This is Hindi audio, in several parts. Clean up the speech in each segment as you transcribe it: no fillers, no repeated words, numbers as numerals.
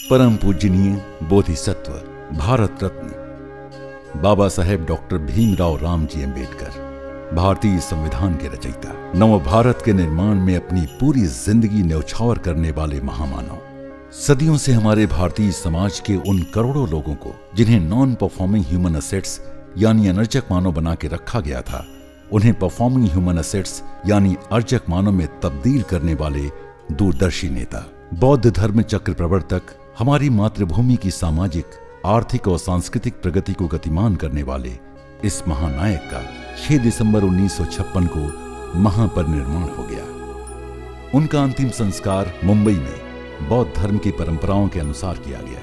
परम पूजनीय बोधिसत्व भारत रत्न बाबा साहेब डॉक्टर भीमराव रामजी अम्बेडकर, भारतीय संविधान के रचयिता, नव भारत के निर्माण में अपनी पूरी जिंदगी न्यौछावर करने वाले महामानव, सदियों से हमारे भारतीय समाज के उन करोड़ों लोगों को जिन्हें नॉन परफॉर्मिंग ह्यूमन असेट्स यानी अनर्जक मानव बना के रखा गया था, उन्हें परफॉर्मिंग ह्यूमन असेट्स यानी अर्जक मानव में तब्दील करने वाले दूरदर्शी नेता, बौद्ध धर्म चक्र प्रवर्तक, हमारी मातृभूमि की सामाजिक, आर्थिक और सांस्कृतिक प्रगति को गतिमान करने वाले इस महानायक का 6 दिसंबर 1956 को महापरिनिर्वाण हो गया। उनका अंतिम संस्कार मुंबई में बौद्ध धर्म की परंपराओं के अनुसार किया गया।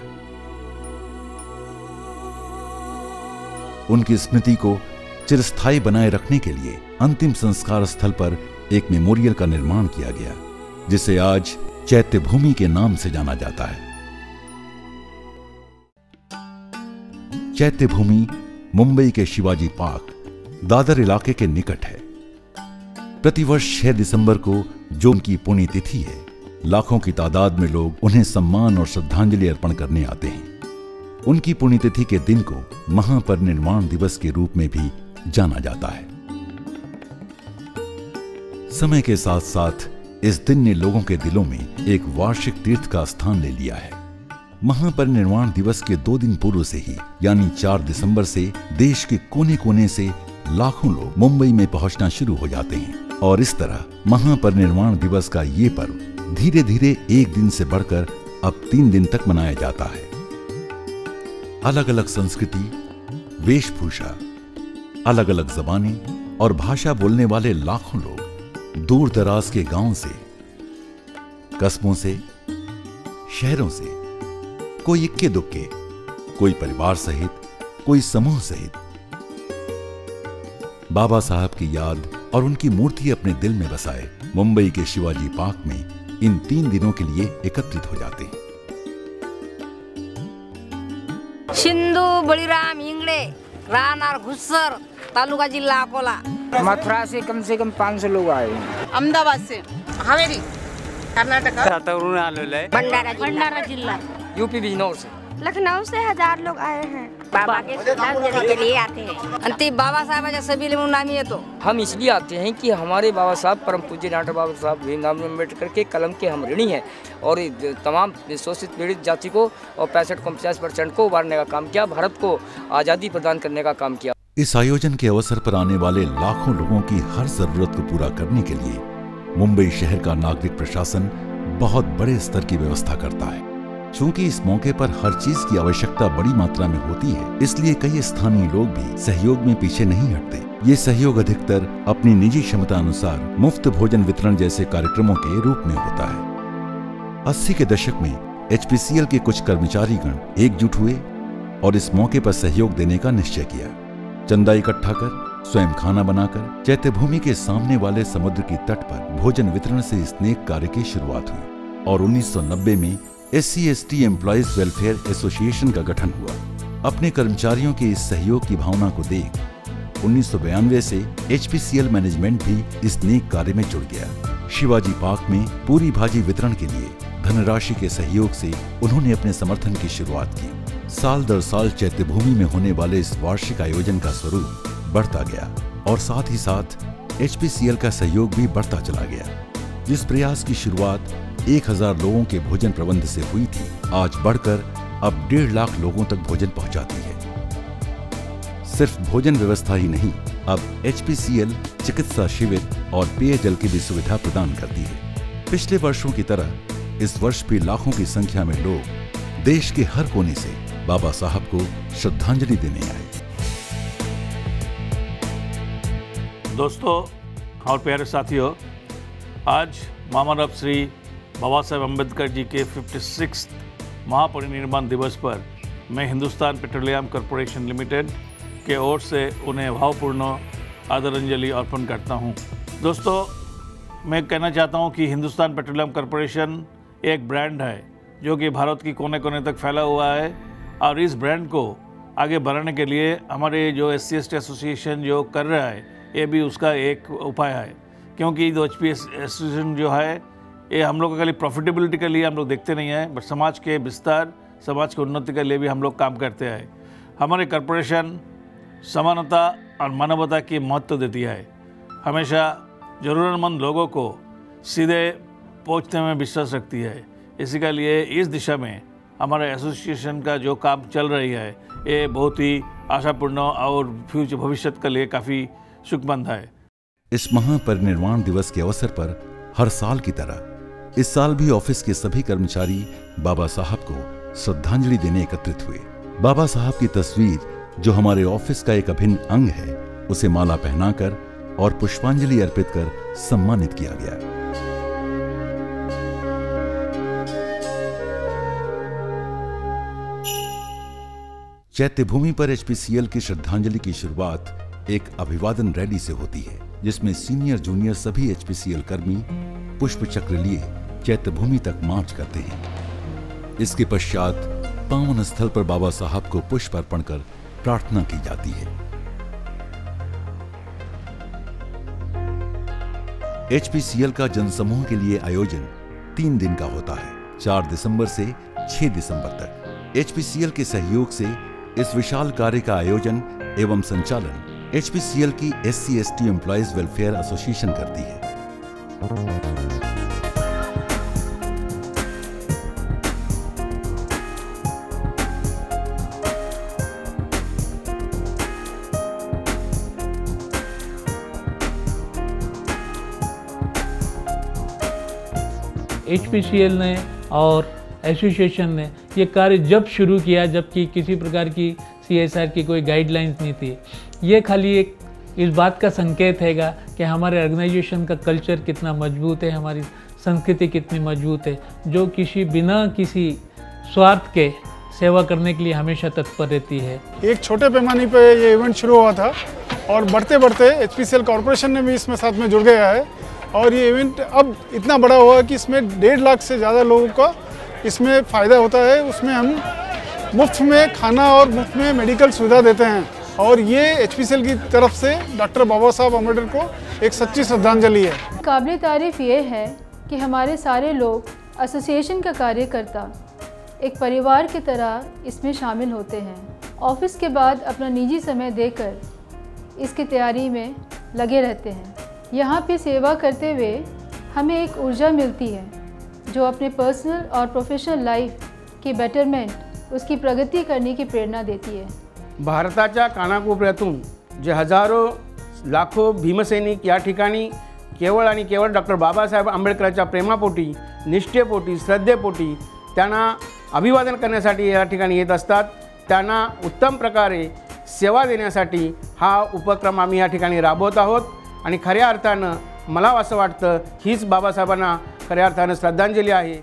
उनकी स्मृति को चिरस्थायी बनाए रखने के लिए अंतिम संस्कार स्थल पर एक मेमोरियल का निर्माण किया गया, जिसे आज चैत्य भूमि के नाम से जाना जाता है। चैत्य भूमि मुंबई के शिवाजी पार्क, दादर इलाके के निकट है। प्रतिवर्ष 6 दिसंबर को जो उनकी पुण्यतिथि है, लाखों की तादाद में लोग उन्हें सम्मान और श्रद्धांजलि अर्पण करने आते हैं। उनकी पुण्यतिथि के दिन को महापरिनिर्वाण दिवस के रूप में भी जाना जाता है। समय के साथ साथ इस दिन ने लोगों के दिलों में एक वार्षिक तीर्थ का स्थान ले लिया है। महापरिनिर्वाण दिवस के 2 दिन पूर्व से ही यानी 4 दिसंबर से देश के कोने कोने से लाखों लोग मुंबई में पहुंचना शुरू हो जाते हैं और इस तरह महापरिनिर्वाण दिवस का ये पर्व धीरे धीरे एक दिन से बढ़कर अब 3 दिन तक मनाया जाता है। अलग अलग संस्कृति, वेशभूषा, अलग अलग जबानें और भाषा बोलने वाले लाखों लोग दूर दराज के गांवों से, कस्बों से, शहरों से, कोई इक्के दुक्के, कोई परिवार सहित, कोई समूह सहित बाबा साहब की याद और उनकी मूर्ति अपने दिल में बसाए मुंबई के शिवाजी पार्क में इन 3 दिनों के लिए एकत्रित हो जाते हैं। सिंधु बलिराम इंगड़े, राहनार घुस्सर, तालुका जिला अकोला। मथुरा से कम 500 लोग आए हैं। अहमदाबाद से, हावेरी, कर्नाटक, भंडारा जिला, यूपी बिजनौर से, लखनऊ से 1000 लोग आए हैं। बाबा के श्रद्धांजलि के लिए आते हैं। अंतिम बाबा साहब जैसे सभी लोग नामी है तो हम इसलिए आते हैं कि हमारे बाबा साहब परम पूज्य डॉक्टर बाबा साहब भीमराव अम्बेडकर के कलम के हम ऋणी हैं और तमाम शोषित पीड़ित जाति को और 65% को उबारने का काम किया, भारत को आज़ादी प्रदान करने का काम किया। इस आयोजन के अवसर पर आने वाले लाखों लोगों की हर जरूरत को पूरा करने के लिए मुंबई शहर का नागरिक प्रशासन बहुत बड़े स्तर की व्यवस्था करता है। चूंकि इस मौके पर हर चीज की आवश्यकता बड़ी मात्रा में होती है, इसलिए कई स्थानीय लोग भी सहयोग में पीछे नहीं हटते। ये सहयोग अधिकतर अपनी निजी क्षमता अनुसार मुफ्त भोजन वितरण जैसे कार्यक्रमों के रूप में होता है। 80 के दशक में HPCL के कुछ कर्मचारीगण एकजुट हुए और इस मौके पर सहयोग देने का निश्चय किया। चंदा इकट्ठा कर, स्वयं खाना बनाकर चैत्य भूमि के सामने वाले समुद्र की तट पर भोजन वितरण से इस नेक कार्य की शुरुआत हुई और 1990 में SC/ST एम्प्लॉइज वेलफेयर एसोसिएशन का गठन हुआ। अपने कर्मचारियों के इस सहयोग की भावना को देख 1992 से HPCL मैनेजमेंट भी इस नेक कार्य में जुड़ गया। शिवाजी पार्क में पूरी भाजी वितरण के लिए धनराशि के सहयोग से उन्होंने अपने समर्थन की शुरुआत की। साल दर साल चैत्य भूमि में होने वाले इस वार्षिक आयोजन का स्वरूप बढ़ता गया और साथ ही साथ HPCL का सहयोग भी बढ़ता चला गया। जिस प्रयास की शुरुआत 1000 लोगों के भोजन प्रबंध से हुई थी, आज बढ़कर अब 1.5 लाख लोगों तक भोजन पहुंचाती है। सिर्फ भोजन व्यवस्था ही नहीं, अब HPCL चिकित्सा शिविर और पेयजल की भी सुविधा प्रदान करती है। पिछले वर्षों की तरह इस वर्ष भी लाखों की संख्या में लोग देश के हर कोने से बाबा साहब को श्रद्धांजलि देने आए। दोस्तों और प्यारे साथियों, आज महामानव श्री बाबा साहेब अम्बेडकर जी के 56 महापरिनिर्वाण दिवस पर मैं हिंदुस्तान पेट्रोलियम कॉरपोरेशन लिमिटेड के ओर से उन्हें भावपूर्ण आदरांजलि अर्पण करता हूं। दोस्तों, मैं कहना चाहता हूं कि हिंदुस्तान पेट्रोलियम कॉरपोरेशन एक ब्रांड है जो कि भारत की कोने कोने तक फैला हुआ है और इस ब्रांड को आगे बढ़ाने के लिए हमारे जो SC/ST एसोसिएशन जो कर रहा है, ये भी उसका एक उपाय है। क्योंकि जो HPS एसोसिएशन जो है ये हम लोग खाली प्रॉफिटेबिलिटी के लिए हम लोग देखते नहीं हैं, बट समाज के विस्तार, समाज की उन्नति के लिए भी हम लोग काम करते हैं। हमारे कॉरपोरेशन समानता और मानवता की महत्व देती है, हमेशा ज़रूरतमंद लोगों को सीधे पहुंचने में विश्वास रखती है। इसी के लिए इस दिशा में हमारे एसोसिएशन का जो काम चल रही है ये बहुत ही आशापूर्ण और फ्यूचर भविष्य के लिए काफ़ी सुखमंद है। इस महापरिनिर्वाण दिवस के अवसर पर हर साल की तरह इस साल भी ऑफिस के सभी कर्मचारी बाबा साहब को श्रद्धांजलि देने एकत्रित हुए। बाबा साहब की तस्वीर जो हमारे ऑफिस का एक अभिन्न अंग है, उसे माला पहनाकर और पुष्पांजलि अर्पित कर सम्मानित किया गया। चैत्य भूमि पर एचपीसीएल की श्रद्धांजलि की शुरुआत एक अभिवादन रैली से होती है, जिसमें सीनियर जूनियर सभी एचपीसीएल कर्मी पुष्प चक्र लिए चैत्य भूमि तक मार्च करते हैं। इसके पश्चात पावन स्थल पर बाबा साहब को पुष्प अर्पण कर प्रार्थना की जाती है। एचपीसीएल का जनसमूह के लिए आयोजन 3 दिन का होता है, 4 दिसंबर से 6 दिसंबर तक। एचपीसीएल के सहयोग से इस विशाल कार्य का आयोजन एवं संचालन एचपीसीएल की SC/ST एम्प्लॉइज वेलफेयर एसोसिएशन करती है। एचपीसीएल ने और एसोसिएशन ने ये कार्य जब शुरू किया, जबकि किसी प्रकार की CSR की कोई गाइडलाइंस नहीं थी, ये खाली एक इस बात का संकेत हैगा कि हमारे ऑर्गेनाइजेशन का कल्चर कितना मजबूत है, हमारी संस्कृति कितनी मजबूत है, जो बिना किसी स्वार्थ के सेवा करने के लिए हमेशा तत्पर रहती है। एक छोटे पैमाने पे ये इवेंट शुरू हुआ था और बढ़ते बढ़ते एचपीसीएल कॉरपोरेशन ने भी इसमें साथ में जुड़ गया है और ये इवेंट अब इतना बड़ा हुआ कि इसमें 1.5 लाख से ज़्यादा लोगों का इसमें फ़ायदा होता है। उसमें हम मुफ्त में खाना और मुफ्त में मेडिकल सुविधा देते हैं और ये एचपीसीएल की तरफ से डॉक्टर बाबा साहब अम्बेडकर को एक सच्ची श्रद्धांजलि है। काबिल तारीफ़ ये है कि हमारे सारे लोग एसोसिएशन का कार्यकर्ता एक परिवार की तरह इसमें शामिल होते हैं। ऑफिस के बाद अपना निजी समय देकर इसकी तैयारी में लगे रहते हैं। यहाँ पे सेवा करते हुए हमें एक ऊर्जा मिलती है जो अपने पर्सनल और प्रोफेशनल लाइफ की बेटरमेंट, उसकी प्रगती करने की प्रेरणा देती है। भारताच्या कानाकोपऱ्यातून जे हजारो लाखो भीमसैनिक या ठिकाणी केवळ आणि केवळ डॉक्टर बाबासाहेब आंबेडकरांच्या प्रेमापोटी, निष्ठेपोटी, श्रद्धेपोटी त्यांना अभिवादन करण्यासाठी या ठिकाणी येत असतात, त्यांना उत्तम प्रकारे सेवा देण्यासाठी हा उपक्रम आम्ही या ठिकाणी राबवत आहोत आणि खऱ्या अर्थानं मला असं वाटतं हीच बाबासाहेबांना खऱ्या अर्थानं श्रद्धांजलि आहे।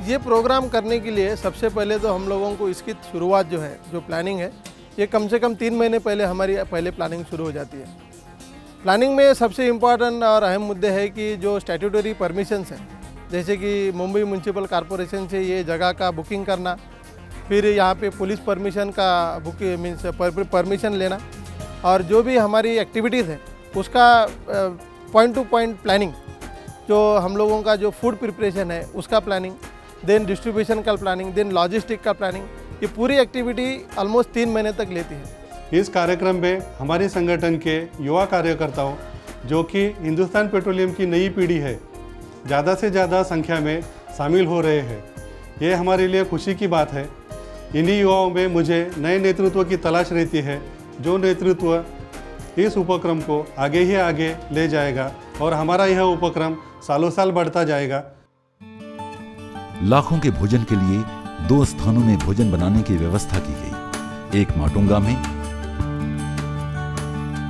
ये प्रोग्राम करने के लिए सबसे पहले तो हम लोगों को इसकी शुरुआत जो है, जो प्लानिंग है, ये कम से कम 3 महीने पहले हमारी प्लानिंग शुरू हो जाती है। प्लानिंग में सबसे इम्पॉर्टेंट और अहम मुद्दे हैं कि जो स्टैट्यूटरी परमिशंस हैं, जैसे कि मुंबई म्यूनसिपल कॉरपोरेशन से ये जगह का बुकिंग करना, फिर यहाँ पे पुलिस परमिशन का मीन्स परमिशन लेना, और जो भी हमारी एक्टिविटीज़ है उसका पॉइंट टू पॉइंट प्लानिंग, जो हम लोगों का जो फूड प्रिपरेशन है उसका प्लानिंग, देन डिस्ट्रीब्यूशन का प्लानिंग, देन लॉजिस्टिक का प्लानिंग, ये पूरी एक्टिविटी ऑलमोस्ट 3 महीने तक लेती है। इस कार्यक्रम में हमारे संगठन के युवा कार्यकर्ताओं, जो कि हिंदुस्तान पेट्रोलियम की नई पीढ़ी है, ज़्यादा से ज़्यादा संख्या में शामिल हो रहे हैं। ये हमारे लिए खुशी की बात है। इन्हीं युवाओं में मुझे नए नेतृत्व की तलाश रहती है, जो नेतृत्व इस उपक्रम को आगे ही आगे ले जाएगा और हमारा यह उपक्रम सालों साल बढ़ता जाएगा। लाखों के भोजन के लिए 2 स्थानों में भोजन बनाने की व्यवस्था की गई, एक माटुंगा में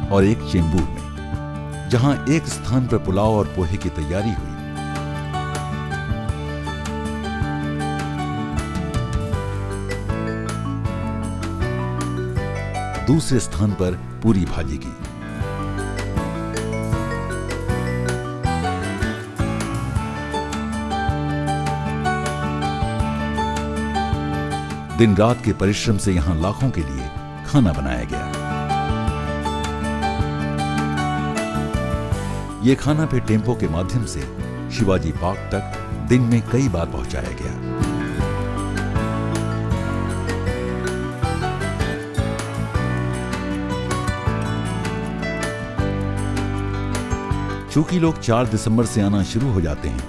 और एक चेंबूर में, जहां एक स्थान पर पुलाव और पोहे की तैयारी हुई। दूसरे स्थान पर पूरी भाजी की। दिन रात के परिश्रम से यहां लाखों के लिए खाना बनाया गया। ये खाना फिर टेम्पो के माध्यम से शिवाजी पार्क तक दिन में कई बार पहुंचाया गया। चूंकि लोग 4 दिसंबर से आना शुरू हो जाते हैं,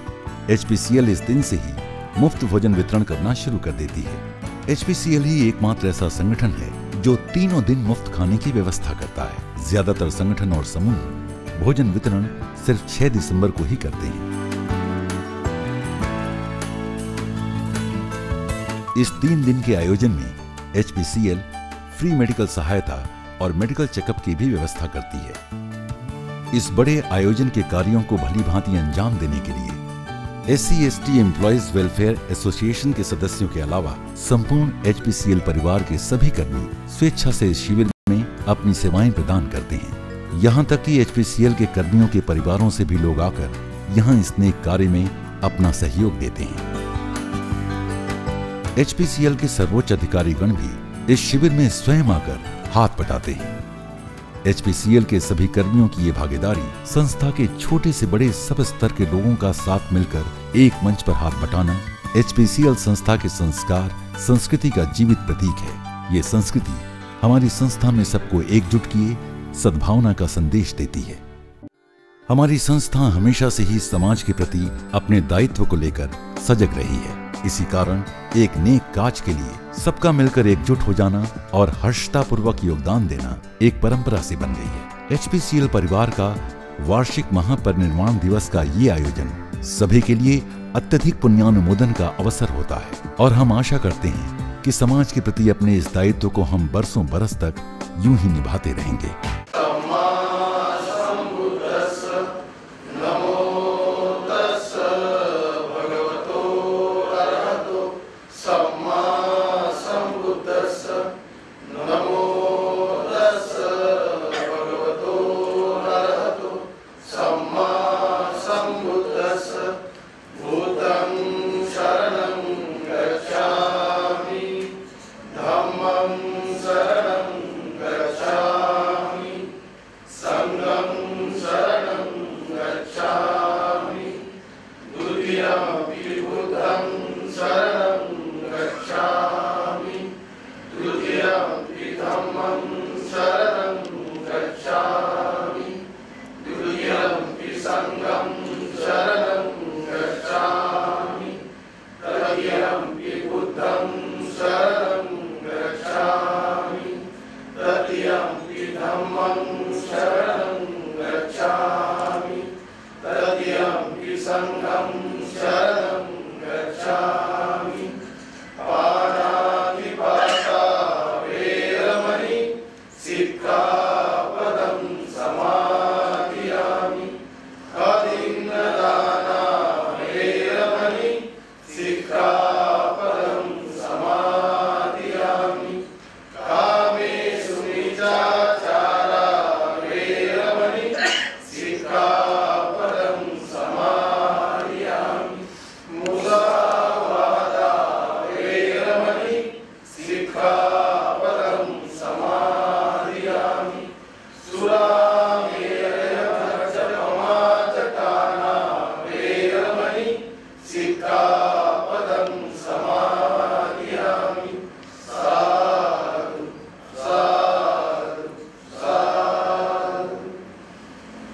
HPCL इस दिन से ही मुफ्त भोजन वितरण करना शुरू कर देती है। HPCL ही एकमात्र ऐसा संगठन है जो तीनों दिन मुफ्त खाने की व्यवस्था करता है। ज्यादातर संगठन और समूह भोजन वितरण सिर्फ 6 दिसंबर को ही करते हैं। इस 3 दिन के आयोजन में HPCL फ्री मेडिकल सहायता और मेडिकल चेकअप की भी व्यवस्था करती है। इस बड़े आयोजन के कार्यों को भली भांति अंजाम देने के लिए SC/ST एम्प्लॉइज वेलफेयर एसोसिएशन के सदस्यों के अलावा संपूर्ण HPCL परिवार के सभी कर्मी स्वेच्छा से इस शिविर में अपनी सेवाएं प्रदान करते हैं। यहाँ तक कि HPCL के कर्मियों के परिवारों से भी लोग आकर यहाँ इस नेक कार्य में अपना सहयोग देते हैं। HPCL के सर्वोच्च अधिकारीगण भी इस शिविर में स्वयं आकर हाथ बटाते हैं। HPCL के सभी कर्मियों की ये भागीदारी संस्था के छोटे से बड़े सब स्तर के लोगों का साथ मिलकर एक मंच पर हाथ बटाना HPCL संस्था के संस्कार संस्कृति का जीवित प्रतीक है। ये संस्कृति हमारी संस्था में सबको एकजुट किए सद्भावना का संदेश देती है। हमारी संस्था हमेशा से ही समाज के प्रति अपने दायित्व को लेकर सजग रही है। इसी कारण एक नेक काज के लिए सबका मिलकर एकजुट हो जाना और हर्षतापूर्वक योगदान देना एक परंपरा से बन गई है। HPCL परिवार का वार्षिक महापरिनिर्वाण दिवस का ये आयोजन सभी के लिए अत्यधिक पुण्यानुमोदन का अवसर होता है और हम आशा करते हैं कि समाज के प्रति अपने इस दायित्व को हम बरसों बरस तक यूं ही निभाते रहेंगे। Sangam